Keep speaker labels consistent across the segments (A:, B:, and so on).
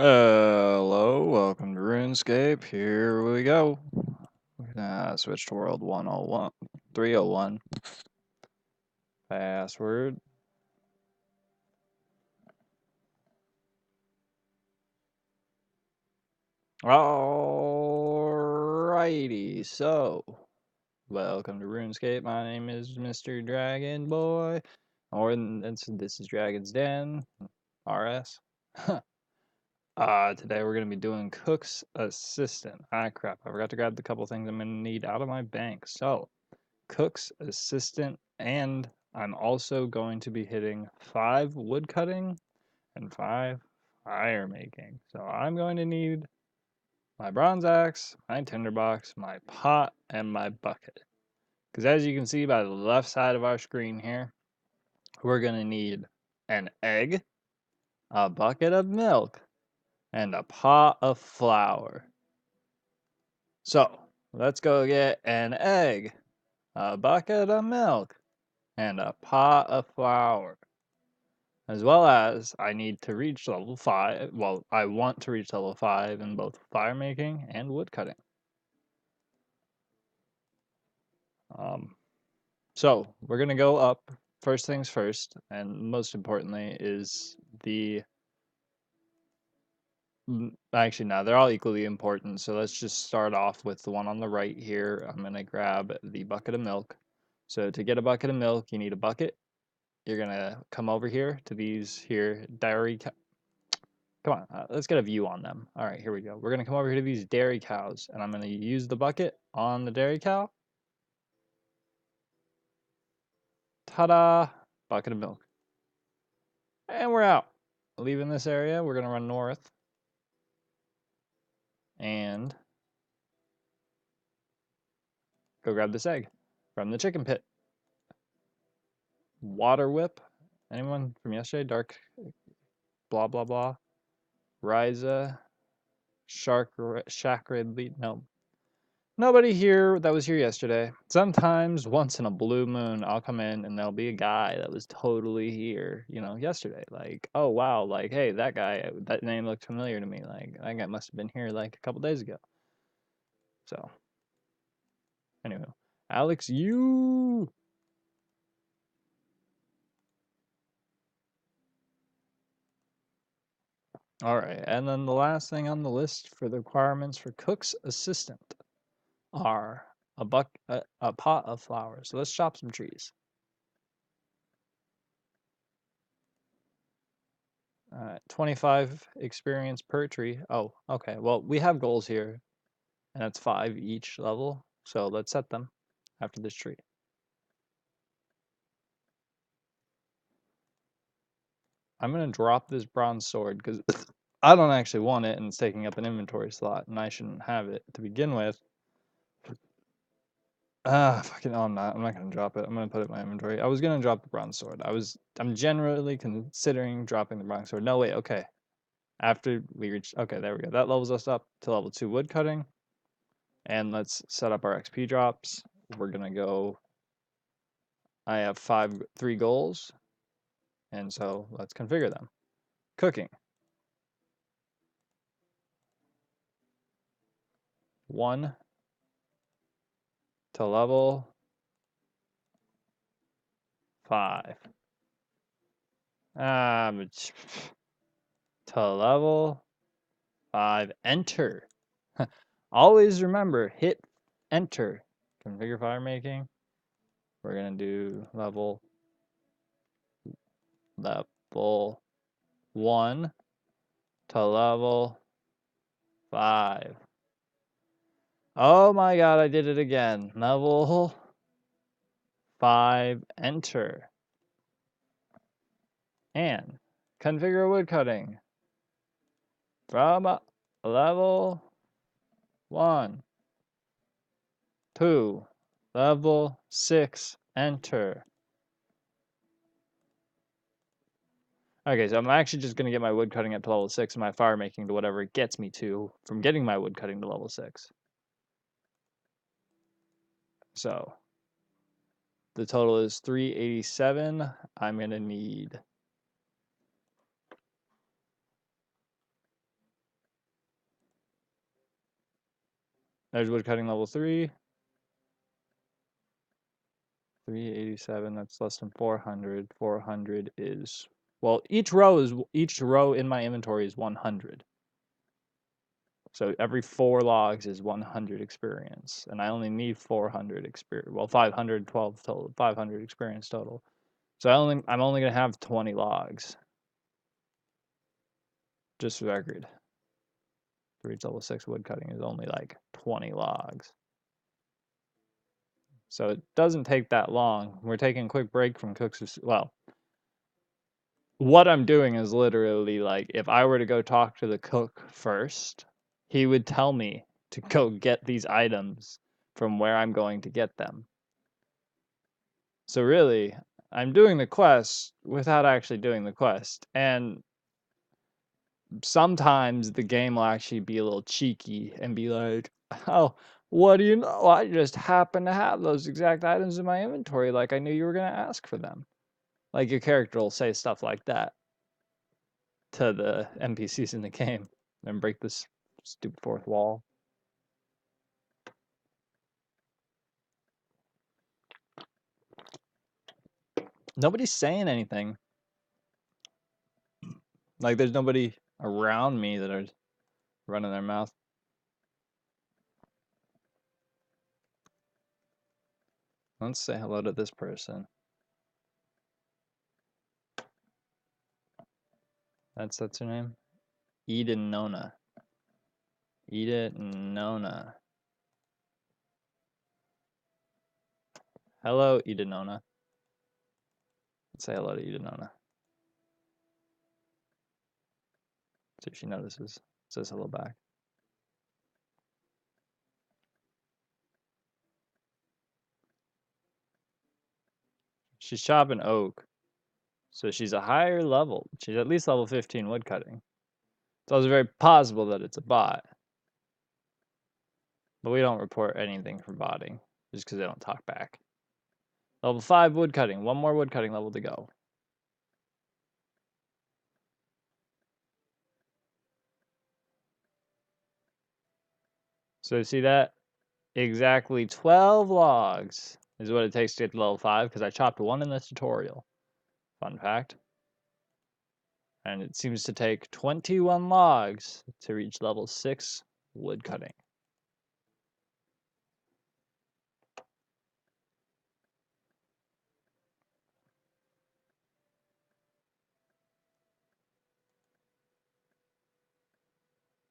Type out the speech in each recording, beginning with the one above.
A: Hello, welcome to Runescape. Here we go. We're gonna switch to world 101, 301. Password. Alrighty, so welcome to Runescape. My name is Mr. Dragon Boy, or this is Dragon's Den, RS. Today we're gonna be doing Cook's Assistant. Crap, I forgot to grab the couple things I'm gonna need out of my bank. So, Cook's Assistant, and I'm also going to be hitting 5 wood cutting and 5 fire making. So I'm going to need my bronze axe, my tinderbox, my pot, and my bucket. Because as you can see by the left side of our screen here, we're going to need an egg, a bucket of milk, and a pot of flour. So let's go get an egg, a bucket of milk, and a pot of flour. As well as I need to reach level 5. Well, I want to reach level 5 in both fire making and wood cutting. So we're going to go up. First things first, and most importantly, is the. Actually, no, they're all equally important. So let's just start off with the one on the right here. I'm going to grab the bucket of milk. So to get a bucket of milk, you need a bucket. You're going to come over here to these here dairy. Come on, let's get a view on them. All right, here we go. We're going to come over here to these dairy cows, and I'm going to use the bucket on the dairy cow. Ta-da! Bucket of milk. And we're out. Leaving this area, we're going to run north. And go grab this egg from the chicken pit. Water whip. Anyone from yesterday? Dark blah blah blah. Ryza. Shakrid. No. Nobody here that was here yesterday. Sometimes, once in a blue moon, I'll come in and there'll be a guy that was totally here, yesterday. Like, oh wow, like, hey, that guy, that name looked familiar to me. Like, that guy must have been here like a couple days ago. So, anyway, Alex, you. All right, and then the last thing on the list for the requirements for Cook's Assistant are a pot of flowers. So let's chop some trees. 25 experience per tree. Oh, okay. Well, we have goals here, and that's 5 each level. So let's set them after this tree. I'm going to drop this bronze sword because I don't actually want it, and it's taking up an inventory slot, and I shouldn't have it to begin with. Fucking, no, I'm not gonna drop it. I'm gonna put it in my inventory. I was gonna drop the bronze sword. I'm generally considering dropping the bronze sword. No, wait, okay. After we reach, okay, there we go. That levels us up to level 2 wood cutting. And let's set up our XP drops. We're gonna go, I have 3 goals. And so let's configure them. Cooking. 1 to level 5. To level 5. Enter. Always remember, hit enter. Configure fire making. We're gonna do level 1 to level 5. Oh my god, I did it again. Level 5, enter. And configure wood cutting from level 1 to level 6, enter. Okay, so I'm actually just going to get my wood cutting up to level 6 and my fire making to whatever it gets me to from getting my wood cutting to level 6. So the total is 387. I'm going to need There's woodcutting level 3. 387, that's less than 400. 400 is, well, each row in my inventory is 100. So every 4 logs is 100 experience, and I only need 400 experience. Well, 512 total, 500 experience total. So I'm only gonna have 20 logs. Just for the record, to reach level 6 woodcutting is only like 20 logs. So it doesn't take that long. We're taking a quick break from cooks. Well, what I'm doing is literally like, if I were to go talk to the cook first, he would tell me to go get these items from where I'm going to get them. So really, I'm doing the quest without actually doing the quest. And sometimes the game will actually be a little cheeky and be like, oh, what do you know? I just happen to have those exact items in my inventory, like I knew you were going to ask for them. Like your character will say stuff like that to the NPCs in the game and break this stupid fourth wall. Nobody's saying anything. Like there's nobody around me that are running their mouth. Let's say hello to this person. That's her name? Eden Nona. Eden Nona. Hello, Eden Nona. Let's say hello to Eden Nona. See if she notices. Says hello back. She's chopping oak. So she's a higher level. She's at least level 15 woodcutting. It's also very possible that it's a bot. But we don't report anything for botting, just because they don't talk back. Level 5 woodcutting. One more woodcutting level to go. So see that? Exactly 12 logs is what it takes to get to level 5, because I chopped one in this tutorial. Fun fact. And it seems to take 21 logs to reach level 6 woodcutting.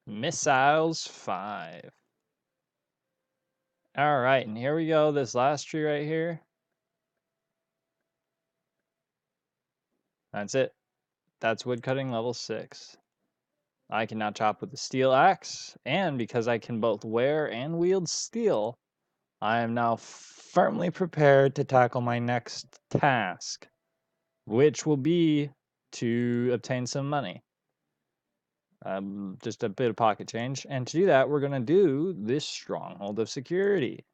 A: Missiles 5. Alright, and here we go. This last tree right here. That's it. That's woodcutting level 6. I can now chop with the steel axe, and because I can both wear and wield steel, I am now firmly prepared to tackle my next task, which will be to obtain some money. Just a bit of pocket change. And to do that, we're going to do this stronghold of security.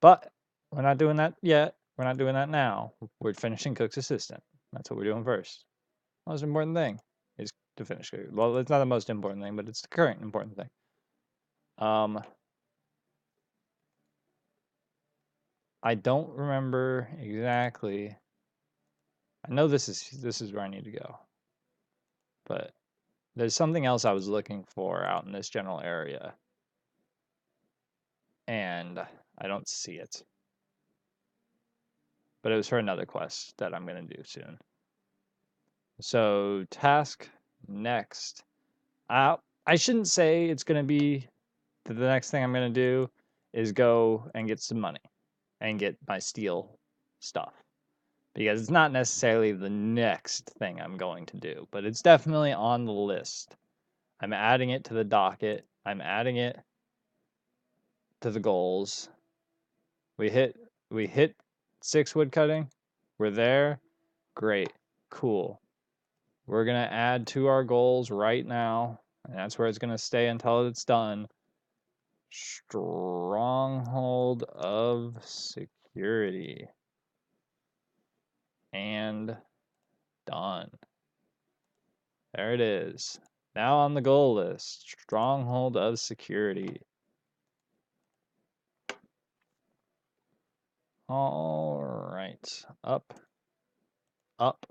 A: But we're not doing that yet. We're not doing that now. We're finishing Cook's Assistant. That's what we're doing first. Most important thing is to finish Cook. Well, it's not the most important thing, but it's the current important thing. I don't remember exactly. I know this is where I need to go. But there's something else I was looking for out in this general area. And I don't see it. But it was for another quest that I'm going to do soon. So, task next. I shouldn't say it's going to be the next thing I'm going to do is go and get some money and get my steel stuff. Because it's not necessarily the next thing I'm going to do, but it's definitely on the list. I'm adding it to the docket. I'm adding it to the goals. We hit 6 woodcutting. We're there. Great. Cool. We're going to add to our goals right now, and that's where it's going to stay until it's done. Stronghold of security. And done. There it is. Now on the goal list, Stronghold of Security. All right, up, up,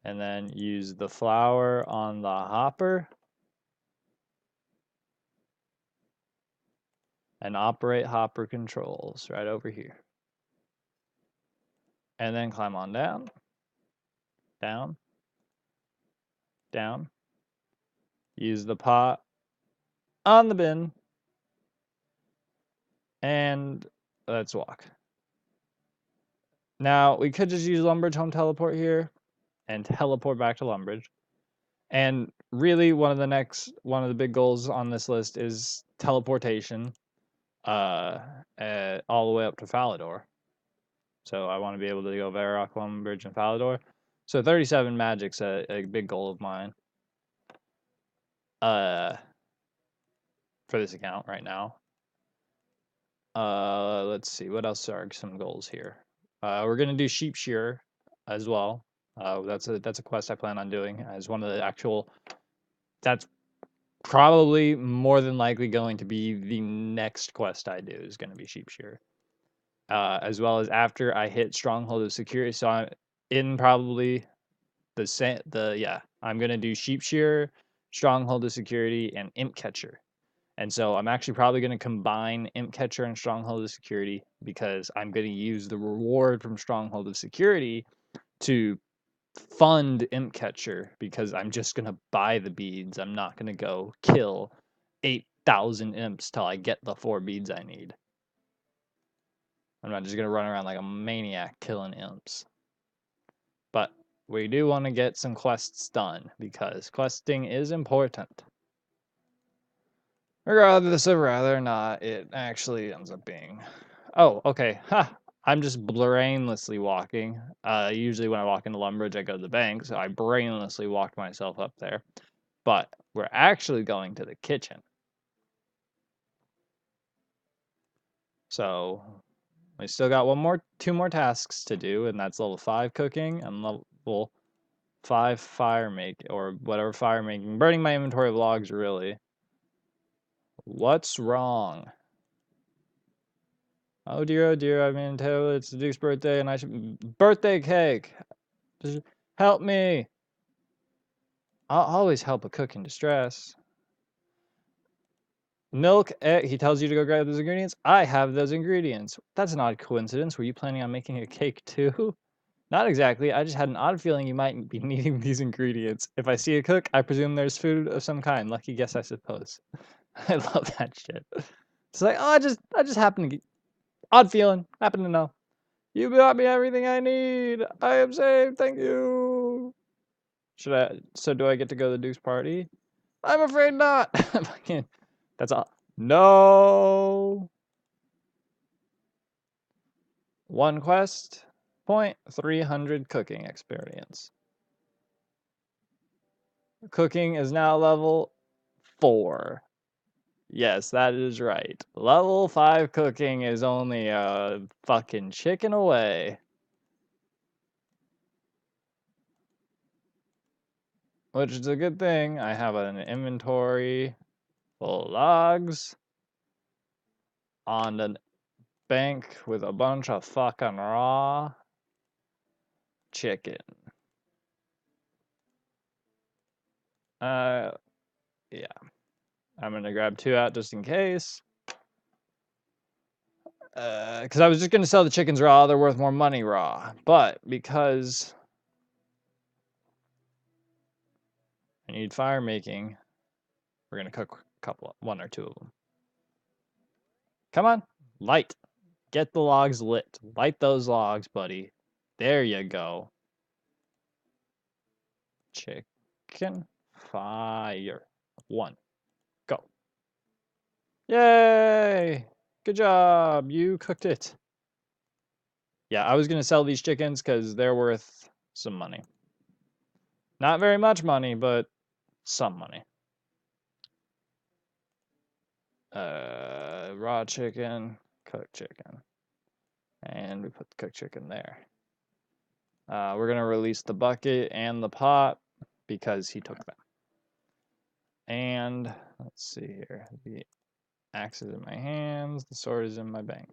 A: and then use the flour on the hopper and operate hopper controls right over here. And then climb on down, down, down. Use the pot on the bin, and let's walk. Now, we could just use Lumbridge Home Teleport here and teleport back to Lumbridge. And really, one of the big goals on this list is teleportation all the way up to Falador. So I want to be able to go Varrock, Lumbridge, and Falador. So 37 Magic's a big goal of mine. For this account right now. Let's see, what else are some goals here? We're gonna do Sheep Shearer as well. That's a quest I plan on doing as one of the actual. That's probably more than likely going to be the next quest I do is going to be Sheep Shearer. As well as after I hit Stronghold of Security, so I'm in probably the same. I'm gonna do Sheep Shearer, Stronghold of Security, and Imp Catcher. And so I'm actually probably going to combine Imp Catcher and Stronghold of Security because I'm going to use the reward from Stronghold of Security to fund Imp Catcher because I'm just going to buy the beads. I'm not going to go kill 8,000 imps till I get the 4 beads I need. I'm not just going to run around like a maniac killing imps. But we do want to get some quests done because questing is important. Regardless of whether or not it actually ends up being. Oh, okay. Ha! I'm just brainlessly walking. Usually when I walk into Lumbridge, I go to the bank, so I brainlessly walked myself up there. But we're actually going to the kitchen. So we still got two more tasks to do, and that's level 5 cooking and level 5 fire make or whatever fire making. Burning my inventory of logs, really. What's wrong? Oh dear, I mean, it's the Duke's birthday and I should... Birthday cake! Just help me! I'll always help a cook in distress. Milk, egg, he tells you to go grab those ingredients. I have those ingredients. That's an odd coincidence. Were you planning on making a cake too? Not exactly. I just had an odd feeling you might be needing these ingredients. If I see a cook, I presume there's food of some kind. Lucky guess, I suppose. I love that shit. It's like, oh, I just happen to get... Odd feeling. Happen to know. You brought me everything I need. I am safe. Thank you. So do I get to go to the Duke's party? I'm afraid not. That's all. No. 1 quest. Point 300 cooking experience. Cooking is now level 4. Yes, that is right. Level 5 cooking is only a fucking chicken away. Which is a good thing. I have an inventory full of logs on the bank with a bunch of fucking raw chicken. Yeah. I'm gonna grab 2 out just in case. Because I was just gonna sell the chickens raw, they're worth more money raw. But because I need fire making, we're gonna cook one or two of them. Come on, light. Get the logs lit. Light those logs, buddy. There you go. Chicken fire. 1. Go. Yay! Good job. You cooked it. Yeah, I was going to sell these chickens because they're worth some money. Not very much money, but some money. Raw chicken, cooked chicken. And we put the cooked chicken there. We're going to release the bucket and the pot because he took them. And let's see here. The axe is in my hands. The sword is in my bank.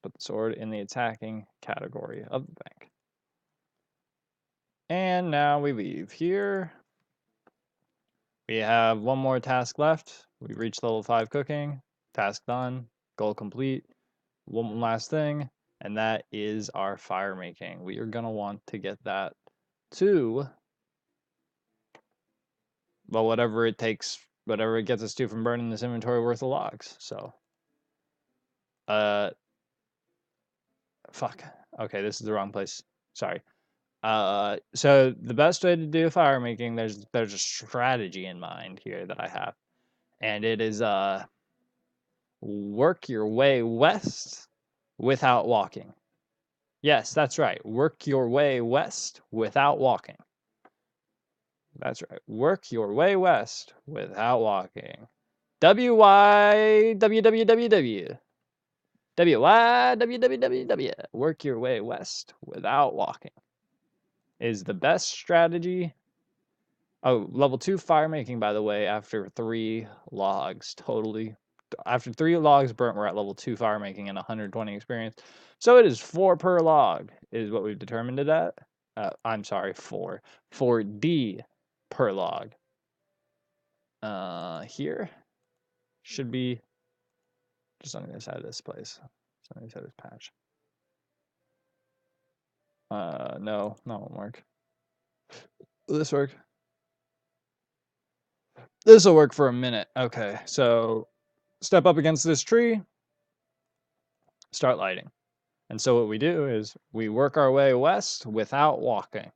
A: put the sword in the attacking category of the bank. And now we leave here. We have one more task left. We reached level 5 cooking. Task done. Goal complete. One last thing, and that is our fire making. We are going to want to get that to, well, whatever it takes, whatever it gets us to from burning this inventory worth of logs. So, fuck. Okay, this is the wrong place. Sorry. So the best way to do fire making, there's a strategy in mind here that I have, and it is work your way west without walking. Yes, that's right. Work your way west without walking. That's right. Work your way west without walking. WYWWWW. WYWWWW. Work your way west without walking is the best strategy. Oh, level 2 fire making, by the way, after 3 logs. Totally. After 3 logs burnt, we're at level 2 fire making and 120 experience. So it is 4 per log, is what we've determined it at. I'm sorry, 4. 4D per log. Here should be just on the other side of this place. Just on the other side of this patch. No, that won't work. Will this work? This will work for a minute. Okay, so step up against this tree, start lighting. And so what we do is we work our way west without walking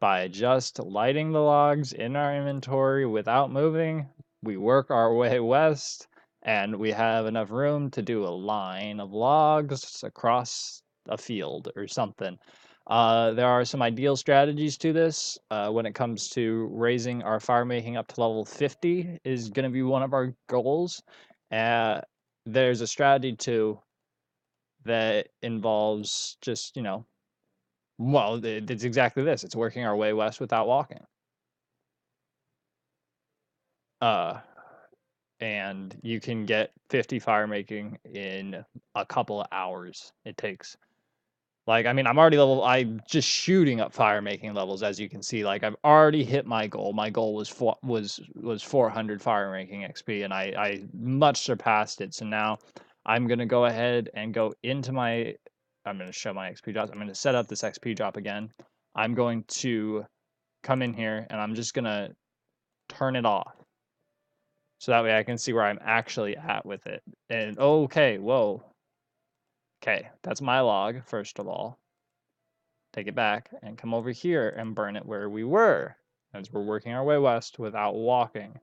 A: by just lighting the logs in our inventory without moving. We work our way west, and we have enough room to do a line of logs across a field or something. There are some ideal strategies to this. When it comes to raising our fire making up to level 50 is going to be one of our goals. There's a strategy too that involves just, well, it's exactly this. It's working our way west without walking. And you can get 50 fire making in a couple of hours it takes. Like, I mean, I'm just shooting up fire making levels, as you can see. Like, I've already hit my goal. My goal was 400 fire making XP, and I much surpassed it. So now I'm going to go ahead and go into I'm going to show my XP drops. I'm going to set up this XP drop again. I'm going to come in here, and I'm just going to turn it off. So that way I can see where I'm actually at with it. And, okay, whoa. Okay, that's my log, first of all. Take it back and come over here and burn it where we were, as we're working our way west without walking.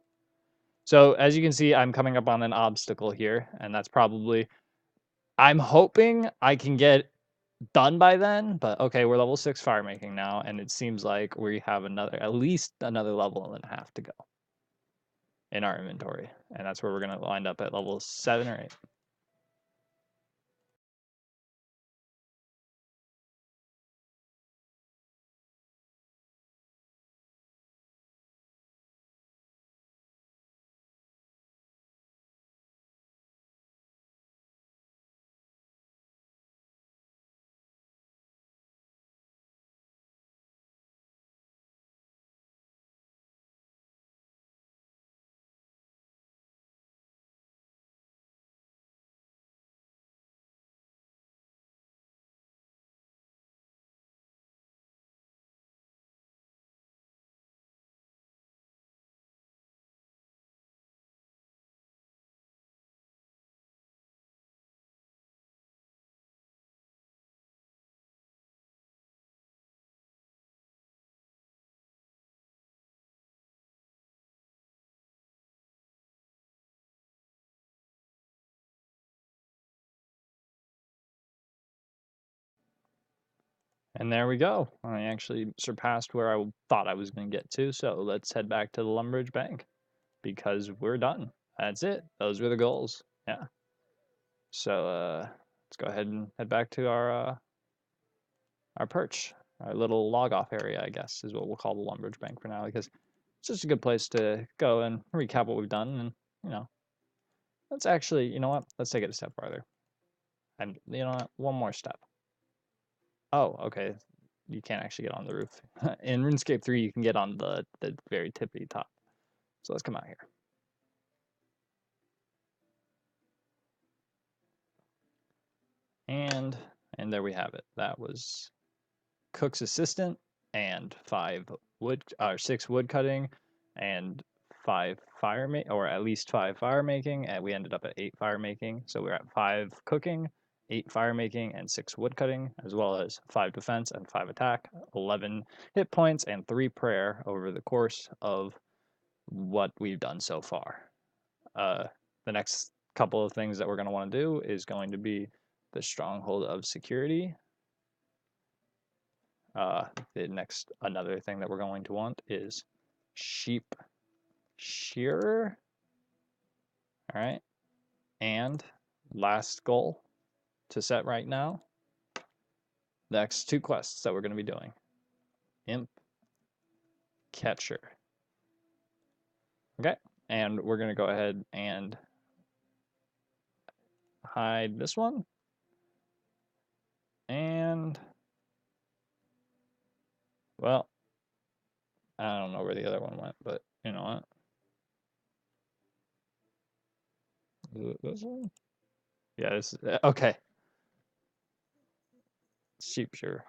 A: So as you can see, I'm coming up on an obstacle here, and that's probably, I'm hoping I can get done by then, but okay, we're level 6 fire making now, and it seems like we have at least another level and a half to go in our inventory, and that's where we're going to wind up at level 7 or 8. And there we go. I actually surpassed where I thought I was going to get to, so let's head back to the Lumbridge Bank because we're done. That's it. Those were the goals. Yeah. So let's go ahead and head back to our perch, our little log off area, I guess, is what we'll call the Lumbridge Bank for now, because it's just a good place to go and recap what we've done. And let's actually, you know what? Let's take it a step farther. And you know what? One more step. Oh, okay. You can't actually get on the roof. In RuneScape 3, you can get on the very tippy top. So let's come out here. And there we have it. That was Cook's Assistant and 6 wood cutting and 5 fire or at least 5 fire making, and we ended up at 8 fire making. So we're at 5 cooking, 8 fire making, and 6 wood cutting, as well as 5 defense and 5 attack, 11 hit points, and 3 prayer over the course of what we've done so far. The next couple of things that we're going to want to do is going to be the Stronghold of Security. Another thing that we're going to want is Sheep Shearer. All right. And last goal to set right now, the next 2 quests that we're going to be doing. Imp Catcher. Okay. And we're going to go ahead and hide this one. And, well, I don't know where the other one went, but you know what? Is it this one? Yeah, this is okay. Sheep Shearer.